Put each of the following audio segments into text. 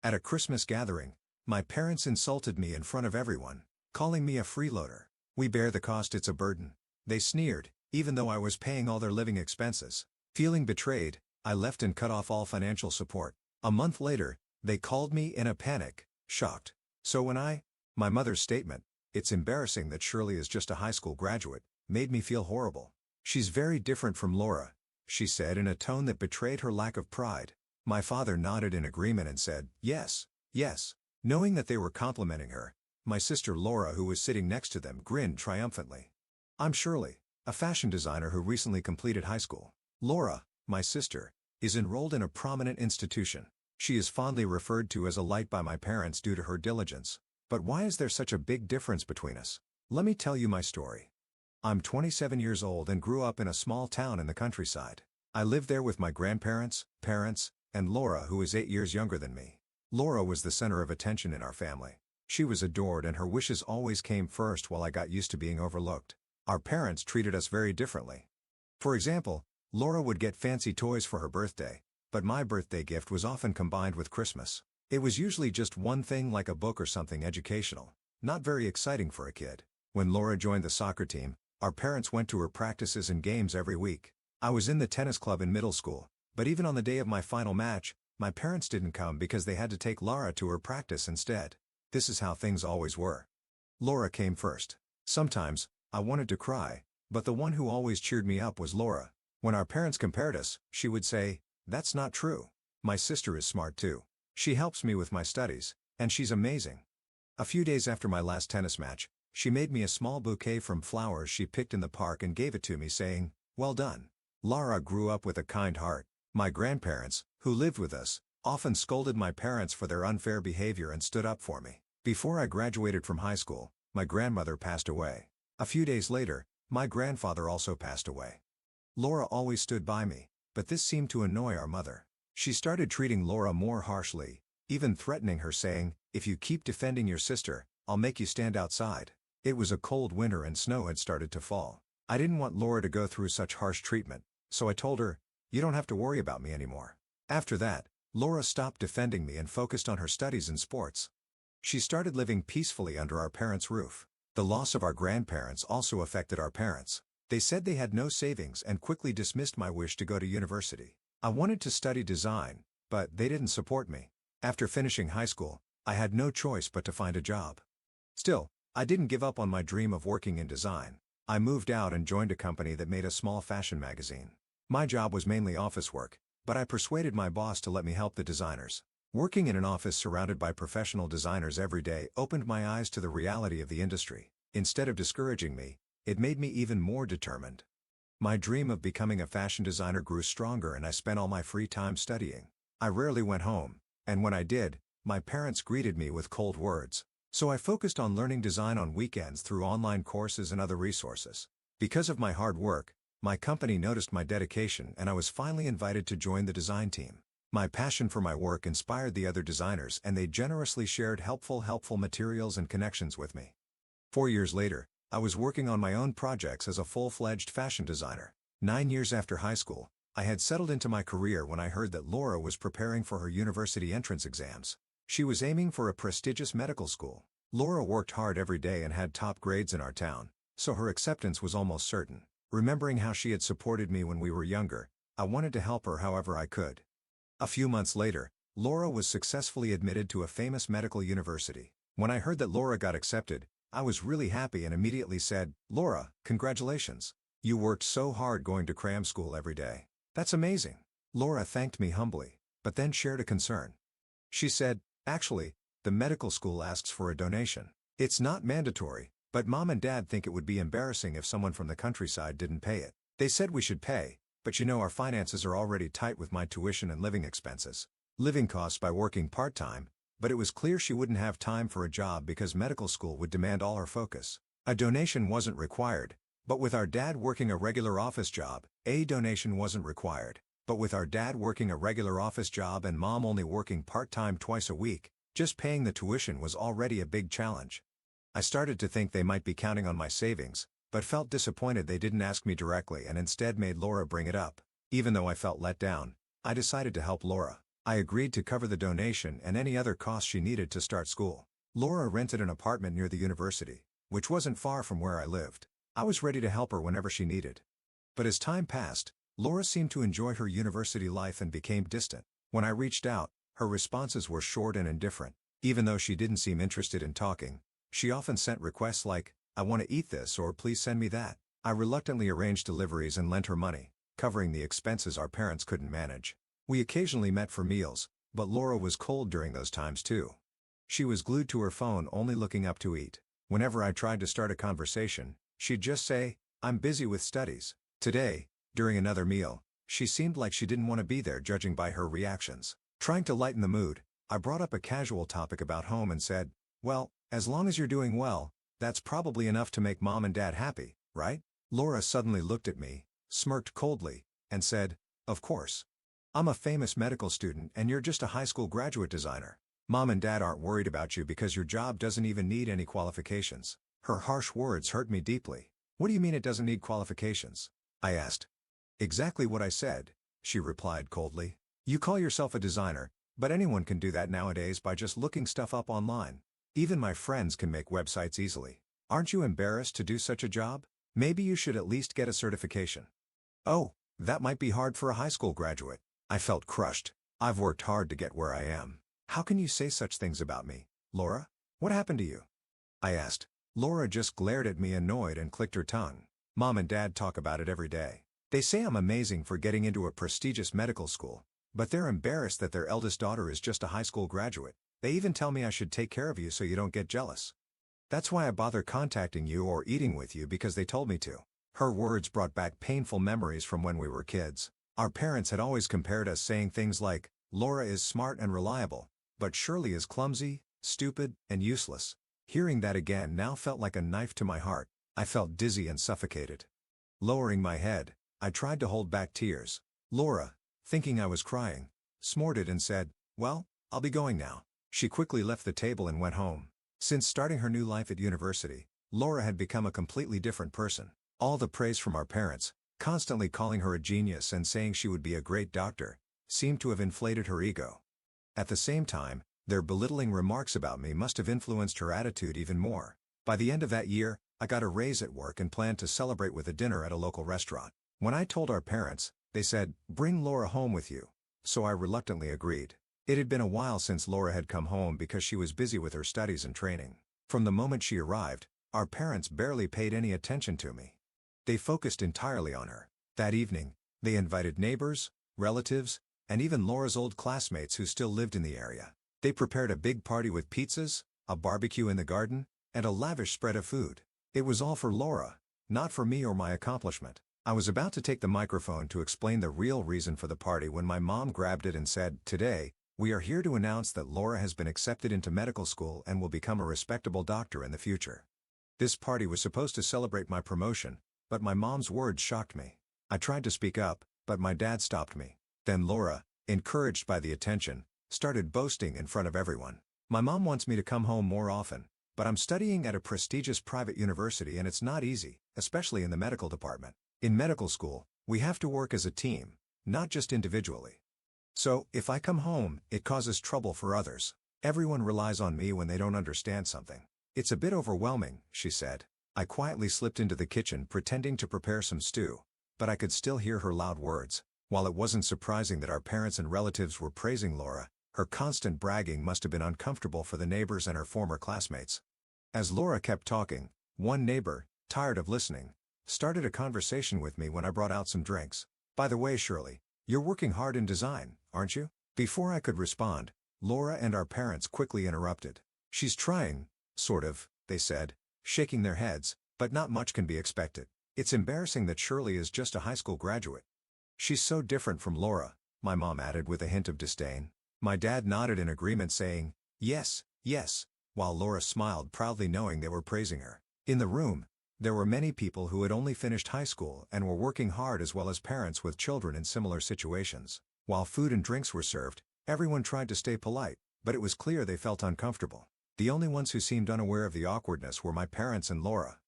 At a Christmas gathering, my parents insulted me in front of everyone, calling me a freeloader. "We bear the cost, it's a burden," they sneered, even though I was paying all their living expenses. Feeling betrayed, I left and cut off all financial support. A month later, they called me in a panic, shocked. So when my mother's statement, "It's embarrassing that Shirley is just a high school graduate," made me feel horrible. "She's very different from Laura," she said in a tone that betrayed her lack of pride. My father nodded in agreement and said, "Yes, yes." Knowing that they were complimenting her, my sister Laura, who was sitting next to them, grinned triumphantly. "I'm Shirley, a fashion designer who recently completed high school. Laura, my sister, is enrolled in a prominent institution. She is fondly referred to as a light by my parents due to her diligence. But why is there such a big difference between us? Let me tell you my story. I'm 27 years old and grew up in a small town in the countryside. I lived there with my grandparents, parents, and Laura, who is 8 years younger than me. Laura was the center of attention in our family. She was adored and her wishes always came first while I got used to being overlooked. Our parents treated us very differently. For example, Laura would get fancy toys for her birthday, but my birthday gift was often combined with Christmas. It was usually just one thing, like a book or something educational. Not very exciting for a kid. When Laura joined the soccer team, our parents went to her practices and games every week. I was in the tennis club in middle school, but even on the day of my final match, my parents didn't come because they had to take Laura to her practice instead. This is how things always were. Laura came first. Sometimes, I wanted to cry, but the one who always cheered me up was Laura. When our parents compared us, she would say, "That's not true. My sister is smart too. She helps me with my studies, and she's amazing." A few days after my last tennis match, she made me a small bouquet from flowers she picked in the park and gave it to me, saying, "Well done." Laura grew up with a kind heart. My grandparents, who lived with us, often scolded my parents for their unfair behavior and stood up for me. Before I graduated from high school, my grandmother passed away. A few days later, my grandfather also passed away. Laura always stood by me, but this seemed to annoy our mother. She started treating Laura more harshly, even threatening her, saying, "If you keep defending your sister, I'll make you stand outside." It was a cold winter and snow had started to fall. I didn't want Laura to go through such harsh treatment, so I told her, "You don't have to worry about me anymore." After that, Laura stopped defending me and focused on her studies and sports. She started living peacefully under our parents' roof. The loss of our grandparents also affected our parents. They said they had no savings and quickly dismissed my wish to go to university. I wanted to study design, but they didn't support me. After finishing high school, I had no choice but to find a job. Still, I didn't give up on my dream of working in design. I moved out and joined a company that made a small fashion magazine. My job was mainly office work, but I persuaded my boss to let me help the designers. Working in an office surrounded by professional designers every day opened my eyes to the reality of the industry. Instead of discouraging me, it made me even more determined. My dream of becoming a fashion designer grew stronger and I spent all my free time studying. I rarely went home, and when I did, my parents greeted me with cold words. So I focused on learning design on weekends through online courses and other resources. Because of my hard work, my company noticed my dedication and I was finally invited to join the design team. My passion for my work inspired the other designers and they generously shared helpful materials and connections with me. 4 years later, I was working on my own projects as a full-fledged fashion designer. 9 years after high school, I had settled into my career when I heard that Laura was preparing for her university entrance exams. She was aiming for a prestigious medical school. Laura worked hard every day and had top grades in our town, so her acceptance was almost certain. Remembering how she had supported me when we were younger, I wanted to help her however I could. A few months later, Laura was successfully admitted to a famous medical university. When I heard that Laura got accepted, I was really happy and immediately said, "Laura, congratulations. You worked so hard going to cram school every day. That's amazing." Laura thanked me humbly, but then shared a concern. She said, "Actually, the medical school asks for a donation. It's not mandatory, but Mom and Dad think it would be embarrassing if someone from the countryside didn't pay it. They said we should pay, but you know our finances are already tight with my tuition and living expenses. Living costs by working part-time, but it was clear she wouldn't have time for a job because medical school would demand all her focus. A donation wasn't required, but with our dad working a regular office job, a donation wasn't required. But with our dad working a regular office job and Mom only working part-time twice a week, just paying the tuition was already a big challenge. I started to think they might be counting on my savings, but felt disappointed they didn't ask me directly and instead made Laura bring it up. Even though I felt let down, I decided to help Laura. I agreed to cover the donation and any other costs she needed to start school. Laura rented an apartment near the university, which wasn't far from where I lived. I was ready to help her whenever she needed. But as time passed, Laura seemed to enjoy her university life and became distant. When I reached out, her responses were short and indifferent. Even though she didn't seem interested in talking, she often sent requests like, "I want to eat this," or "Please send me that." I reluctantly arranged deliveries and lent her money, covering the expenses our parents couldn't manage. We occasionally met for meals, but Laura was cold during those times too. She was glued to her phone, only looking up to eat. Whenever I tried to start a conversation, she'd just say, "I'm busy with studies." Today, during another meal, she seemed like she didn't want to be there, judging by her reactions. Trying to lighten the mood, I brought up a casual topic about home and said, "Well, as long as you're doing well, that's probably enough to make Mom and Dad happy, right?" Laura suddenly looked at me, smirked coldly, and said, "Of course. I'm a famous medical student and you're just a high school graduate designer. Mom and Dad aren't worried about you because your job doesn't even need any qualifications." Her harsh words hurt me deeply. "What do you mean it doesn't need qualifications?" I asked. "Exactly what I said," she replied coldly. "You call yourself a designer, but anyone can do that nowadays by just looking stuff up online. Even my friends can make websites easily. Aren't you embarrassed to do such a job? Maybe you should at least get a certification." "Oh, that might be hard for a high school graduate." I felt crushed. "I've worked hard to get where I am. How can you say such things about me, Laura? What happened to you?" I asked. Laura just glared at me, annoyed, and clicked her tongue. "Mom and Dad talk about it every day. They say I'm amazing for getting into a prestigious medical school, but they're embarrassed that their eldest daughter is just a high school graduate. They even tell me I should take care of you so you don't get jealous. That's why I bother contacting you or eating with you, because they told me to." Her words brought back painful memories from when we were kids. Our parents had always compared us, saying things like, "Laura is smart and reliable, but Shirley is clumsy, stupid, and useless." Hearing that again now felt like a knife to my heart. I felt dizzy and suffocated. Lowering my head, I tried to hold back tears. Laura, thinking I was crying, snorted and said, "Well, I'll be going now." She quickly left the table and went home. Since starting her new life at university, Laura had become a completely different person. All the praise from our parents, constantly calling her a genius and saying she would be a great doctor, seemed to have inflated her ego. At the same time, their belittling remarks about me must have influenced her attitude even more. By the end of that year, I got a raise at work and planned to celebrate with a dinner at a local restaurant. When I told our parents, they said, "Bring Laura home with you." So I reluctantly agreed. It had been a while since Laura had come home because she was busy with her studies and training. From the moment she arrived, our parents barely paid any attention to me. They focused entirely on her. That evening, they invited neighbors, relatives, and even Laura's old classmates who still lived in the area. They prepared a big party with pizzas, a barbecue in the garden, and a lavish spread of food. It was all for Laura, not for me or my accomplishment. I was about to take the microphone to explain the real reason for the party when my mom grabbed it and said, "Today, we are here to announce that Laura has been accepted into medical school and will become a respectable doctor in the future." This party was supposed to celebrate my promotion, but my mom's words shocked me. I tried to speak up, but my dad stopped me. Then Laura, encouraged by the attention, started boasting in front of everyone. "My mom wants me to come home more often, but I'm studying at a prestigious private university and it's not easy, especially in the medical department. In medical school, we have to work as a team, not just individually. So, if I come home, it causes trouble for others. Everyone relies on me when they don't understand something. It's a bit overwhelming," she said. I quietly slipped into the kitchen pretending to prepare some stew, but I could still hear her loud words. While it wasn't surprising that our parents and relatives were praising Laura, her constant bragging must have been uncomfortable for the neighbors and her former classmates. As Laura kept talking, one neighbor, tired of listening, started a conversation with me when I brought out some drinks. "By the way, Shirley, you're working hard in design, aren't you?" Before I could respond, Laura and our parents quickly interrupted. "She's trying, sort of," they said, shaking their heads, "but not much can be expected. It's embarrassing that Shirley is just a high school graduate." "She's so different from Laura," my mom added with a hint of disdain. My dad nodded in agreement, saying, "Yes, yes," while Laura smiled proudly, knowing they were praising her. In the room, there were many people who had only finished high school and were working hard, as well as parents with children in similar situations. While food and drinks were served, everyone tried to stay polite, but it was clear they felt uncomfortable. The only ones who seemed unaware of the awkwardness were my parents and Laura.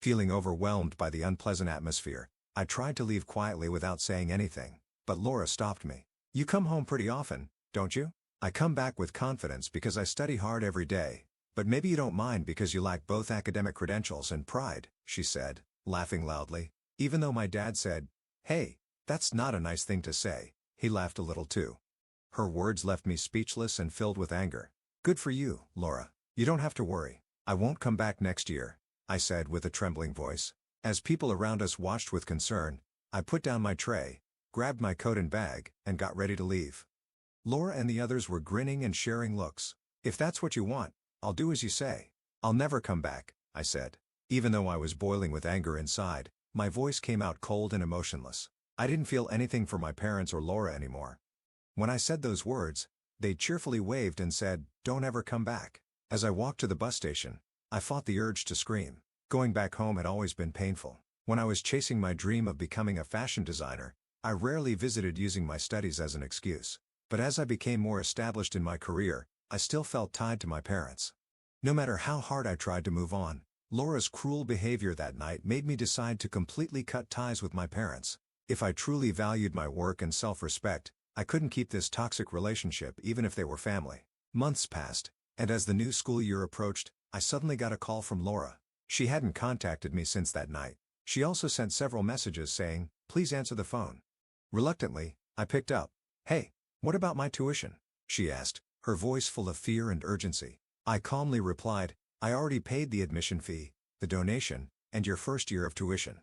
Feeling overwhelmed by the unpleasant atmosphere, I tried to leave quietly without saying anything, but Laura stopped me. "You come home pretty often, don't you? I come back with confidence because I study hard every day. But maybe you don't mind because you lack both academic credentials and pride, she said, laughing loudly. Even though my dad said, "Hey, that's not a nice thing to say," he laughed a little too. Her words left me speechless and filled with anger. "Good for you, Laura. You don't have to worry. I won't come back next year," I said with a trembling voice. As people around us watched with concern, I put down my tray, grabbed my coat and bag, and got ready to leave. Laura and the others were grinning and sharing looks. "If that's what you want, I'll do as you say. I'll never come back," I said. Even though I was boiling with anger inside, my voice came out cold and emotionless. I didn't feel anything for my parents or Laura anymore. When I said those words, they cheerfully waved and said, "Don't ever come back." As I walked to the bus station, I fought the urge to scream. Going back home had always been painful. When I was chasing my dream of becoming a fashion designer, I rarely visited using my studies as an excuse. But as I became more established in my career, I still felt tied to my parents. No matter how hard I tried to move on, Laura's cruel behavior that night made me decide to completely cut ties with my parents. If I truly valued my work and self-respect, I couldn't keep this toxic relationship even if they were family. Months passed, and as the new school year approached, I suddenly got a call from Laura. She hadn't contacted me since that night. She also sent several messages saying, "Please answer the phone." Reluctantly, I picked up. "Hey, what about my tuition?" she asked, her voice full of fear and urgency. I calmly replied, "I already paid the admission fee, the donation, and your first year of tuition."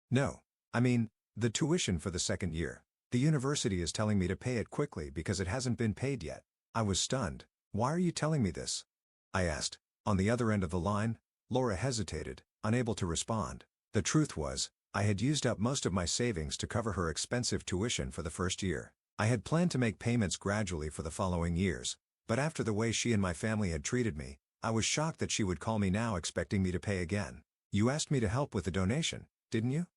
"No. I mean, the tuition for the second year. The university is telling me to pay it quickly because it hasn't been paid yet." I was stunned. "Why are you telling me this?" I asked. On the other end of the line, Laura hesitated, unable to respond. The truth was, I had used up most of my savings to cover her expensive tuition for the first year. I had planned to make payments gradually for the following years, but after the way she and my family had treated me, I was shocked that she would call me now expecting me to pay again. "You asked me to help with the donation, didn't you?"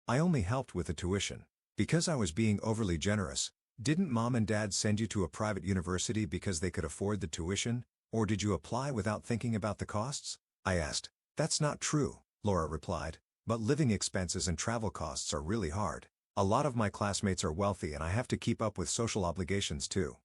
"I only helped with the tuition. Because I was being overly generous. Didn't Mom and Dad send you to a private university because they could afford the tuition, or did you apply without thinking about the costs?" I asked. "That's not true," Laura replied, "but living expenses and travel costs are really hard. A lot of my classmates are wealthy and I have to keep up with social obligations too.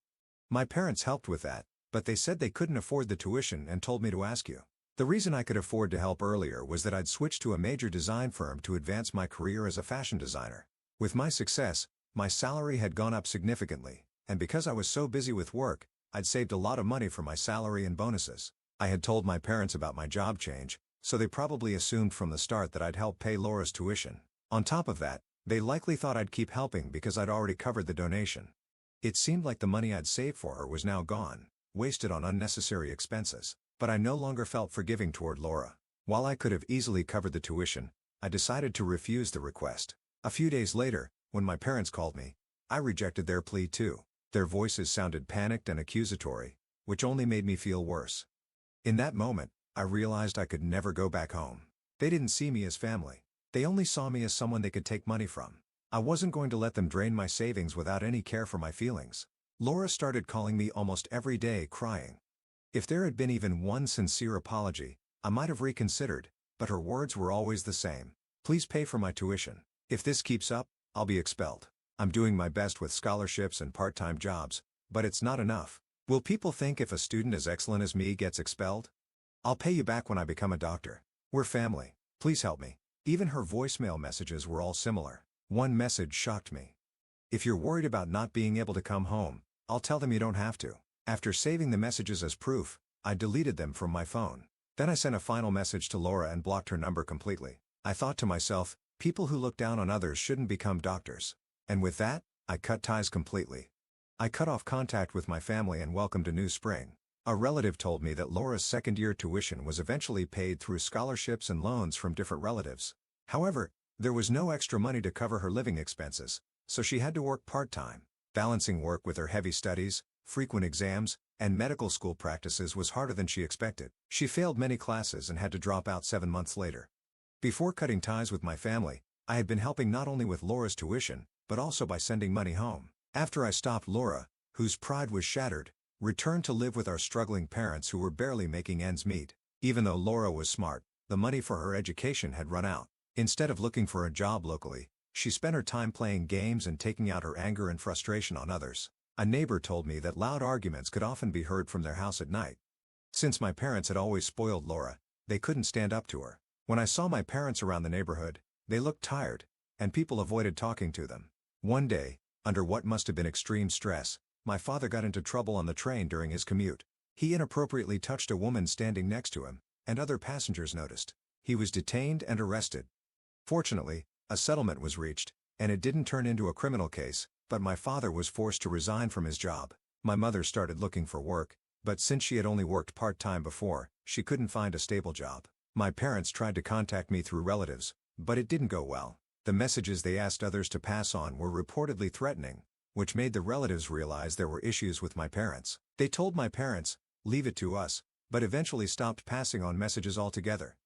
My parents helped with that, but they said they couldn't afford the tuition and told me to ask you." The reason I could afford to help earlier was that I'd switched to a major design firm to advance my career as a fashion designer. With my success, my salary had gone up significantly, and because I was so busy with work, I'd saved a lot of money for my salary and bonuses. I had told my parents about my job change, so they probably assumed from the start that I'd help pay Laura's tuition. On top of that, they likely thought I'd keep helping because I'd already covered the donation. It seemed like the money I'd saved for her was now gone, wasted on unnecessary expenses. But I no longer felt forgiving toward Laura. While I could have easily covered the tuition, I decided to refuse the request. A few days later, when my parents called me, I rejected their plea too. Their voices sounded panicked and accusatory, which only made me feel worse. In that moment, I realized I could never go back home. They didn't see me as family. They only saw me as someone they could take money from. I wasn't going to let them drain my savings without any care for my feelings. Laura started calling me almost every day crying. If there had been even one sincere apology, I might have reconsidered, but her words were always the same. "Please pay for my tuition. If this keeps up, I'll be expelled. I'm doing my best with scholarships and part-time jobs, but it's not enough. Will people think if a student as excellent as me gets expelled? I'll pay you back when I become a doctor. We're family. Please help me." Even her voicemail messages were all similar. One message shocked me. "If you're worried about not being able to come home, I'll tell them you don't have to." After saving the messages as proof, I deleted them from my phone. Then I sent a final message to Laura and blocked her number completely. I thought to myself, people who look down on others shouldn't become doctors. And with that, I cut ties completely. I cut off contact with my family and welcomed a new spring. A relative told me that Laura's second-year tuition was eventually paid through scholarships and loans from different relatives. However, there was no extra money to cover her living expenses, so she had to work part-time. Balancing work with her heavy studies, frequent exams, and medical school practices was harder than she expected. She failed many classes and had to drop out 7 months later. Before cutting ties with my family, I had been helping not only with Laura's tuition, but also by sending money home. After I stopped, Laura, whose pride was shattered, returned to live with our struggling parents who were barely making ends meet. Even though Laura was smart, the money for her education had run out. Instead of looking for a job locally, she spent her time playing games and taking out her anger and frustration on others. A neighbor told me that loud arguments could often be heard from their house at night. Since my parents had always spoiled Laura, they couldn't stand up to her. When I saw my parents around the neighborhood, they looked tired, and people avoided talking to them. One day, under what must have been extreme stress, my father got into trouble on the train during his commute. He inappropriately touched a woman standing next to him, and other passengers noticed. He was detained and arrested. Fortunately, a settlement was reached, and it didn't turn into a criminal case, but my father was forced to resign from his job. My mother started looking for work, but since she had only worked part-time before, she couldn't find a stable job. My parents tried to contact me through relatives, but it didn't go well. The messages they asked others to pass on were reportedly threatening, which made the relatives realize there were issues with my parents. They told my parents, "Leave it to us," but eventually stopped passing on messages altogether.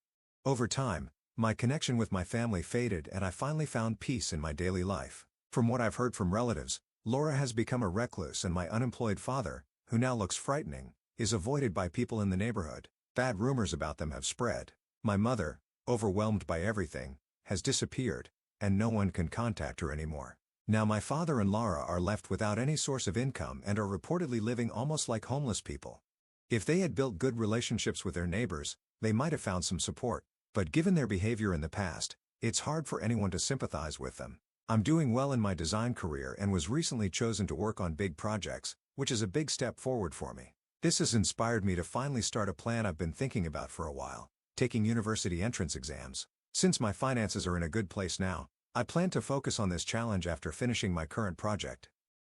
Over time, my connection with my family faded and I finally found peace in my daily life. From what I've heard from relatives, Laura has become a recluse and my unemployed father, who now looks frightening, is avoided by people in the neighborhood. Bad rumors about them have spread. My mother, overwhelmed by everything, has disappeared, and no one can contact her anymore. Now my father and Laura are left without any source of income and are reportedly living almost like homeless people. If they had built good relationships with their neighbors, they might have found some support. But given their behavior in the past, it's hard for anyone to sympathize with them. I'm doing well in my design career and was recently chosen to work on big projects, which is a big step forward for me. This has inspired me to finally start a plan I've been thinking about for a while: taking university entrance exams. Since my finances are in a good place now, I plan to focus on this challenge after finishing my current project.